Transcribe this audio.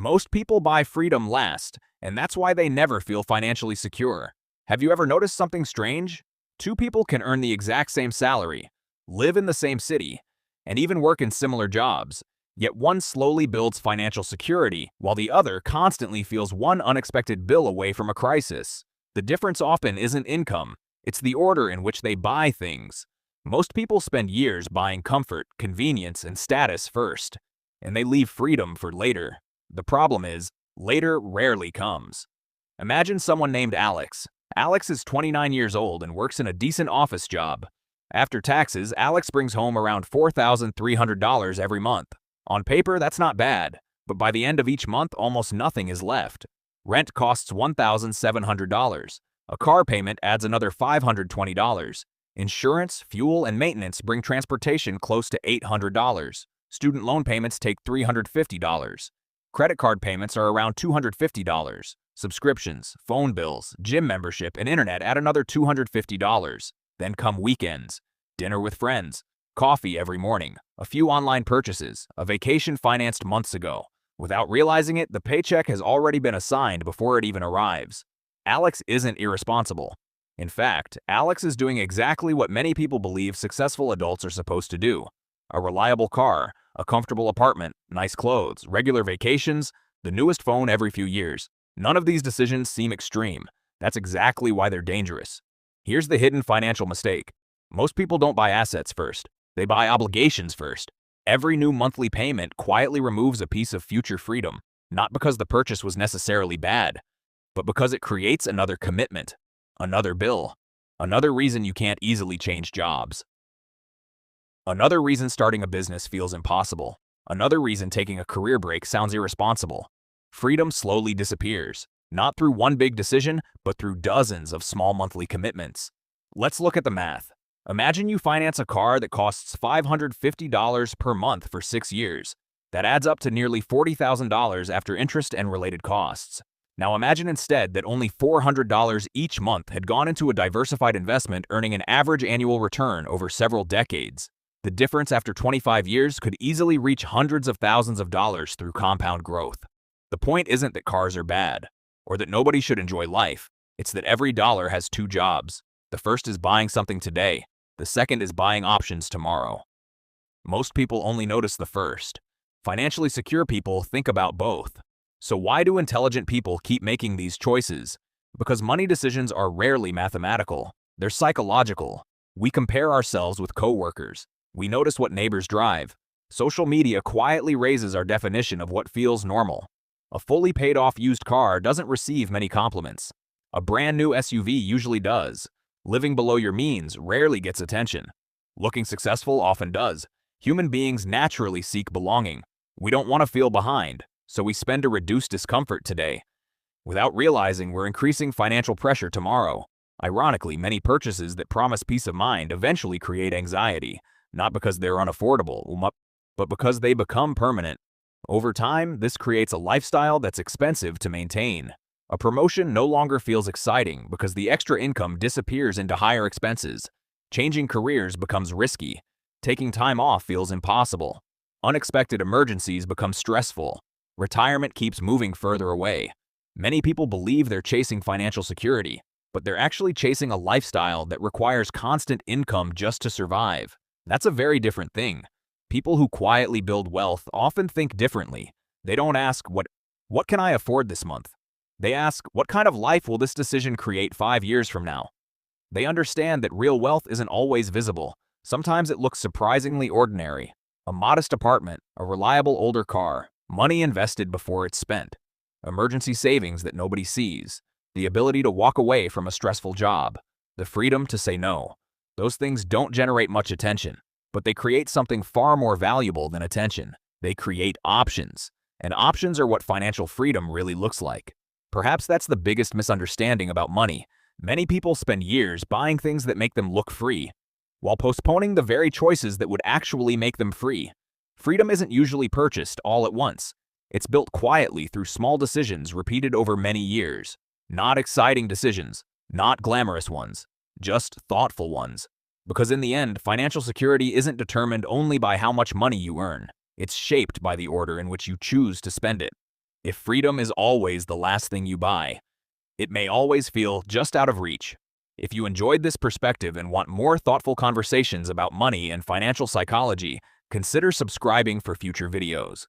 Most people buy freedom last, and that's why they never feel financially secure. Have you ever noticed something strange? Two people can earn the exact same salary, live in the same city, and even work in similar jobs. Yet one slowly builds financial security, while the other constantly feels one unexpected bill away from a crisis. The difference often isn't income, it's the order in which they buy things. Most people spend years buying comfort, convenience, and status first, and they leave freedom for later. The problem is, later rarely comes. Imagine someone named Alex. Alex is 29 years old and works in a decent office job. After taxes, Alex brings home around $4,300 every month. On paper, that's not bad, but by the end of each month, almost nothing is left. Rent costs $1,700. A car payment adds another $520. Insurance, fuel, and maintenance bring transportation close to $800. Student loan payments take $350. Credit card payments are around $250. Subscriptions, phone bills, gym membership, and internet add another $250. Then come weekends, dinner with friends, coffee every morning, a few online purchases, a vacation financed months ago. Without realizing it, the paycheck has already been assigned before it even arrives. Alex isn't irresponsible. In fact, Alex is doing exactly what many people believe successful adults are supposed to do. A reliable car, a comfortable apartment, nice clothes, regular vacations, the newest phone every few years. None of these decisions seem extreme. That's exactly why they're dangerous. Here's the hidden financial mistake. Most people don't buy assets first. They buy obligations first. Every new monthly payment quietly removes a piece of future freedom, not because the purchase was necessarily bad, but because it creates another commitment, another bill, another reason you can't easily change jobs. Another reason starting a business feels impossible. Another reason taking a career break sounds irresponsible. Freedom slowly disappears, not through one big decision, but through dozens of small monthly commitments. Let's look at the math. Imagine you finance a car that costs $550 per month for 6 years. That adds up to nearly $40,000 after interest and related costs. Now imagine instead that only $400 each month had gone into a diversified investment earning an average annual return over several decades. The difference after 25 years could easily reach hundreds of thousands of dollars through compound growth. The point isn't that cars are bad, or that nobody should enjoy life. It's that every dollar has two jobs. The first is buying something today. The second is buying options tomorrow. Most people only notice the first. Financially secure people think about both. So why do intelligent people keep making these choices? Because money decisions are rarely mathematical. They're psychological. We compare ourselves with coworkers. We notice what neighbors drive. Social media quietly raises our definition of what feels normal. A fully paid off used car doesn't receive many compliments. A brand new SUV usually does. Living below your means rarely gets attention. Looking successful often does. Human beings naturally seek belonging. We don't want to feel behind, so we spend to reduce discomfort today. Without realizing we're increasing financial pressure tomorrow. Ironically, many purchases that promise peace of mind eventually create anxiety, not because they're unaffordable, but because they become permanent. Over time, this creates a lifestyle that's expensive to maintain. A promotion no longer feels exciting because the extra income disappears into higher expenses. Changing careers becomes risky. Taking time off feels impossible. Unexpected emergencies become stressful. Retirement keeps moving further away. Many people believe they're chasing financial security, but they're actually chasing a lifestyle that requires constant income just to survive. That's a very different thing. People who quietly build wealth often think differently. They don't ask, what can I afford this month? They ask, what kind of life will this decision create 5 years from now? They understand that real wealth isn't always visible. Sometimes it looks surprisingly ordinary. A modest apartment, a reliable older car, money invested before it's spent, emergency savings that nobody sees, the ability to walk away from a stressful job, the freedom to say no. Those things don't generate much attention, but they create something far more valuable than attention. They create options, and options are what financial freedom really looks like. Perhaps that's the biggest misunderstanding about money. Many people spend years buying things that make them look free, while postponing the very choices that would actually make them free. Freedom isn't usually purchased all at once. It's built quietly through small decisions repeated over many years. Not exciting decisions, not glamorous ones, just thoughtful ones. Because in the end, financial security isn't determined only by how much money you earn. It's shaped by the order in which you choose to spend it. if freedom is always the last thing you buy, it may always feel just out of reach. If you enjoyed this perspective and want more thoughtful conversations about money and financial psychology, consider subscribing for future videos.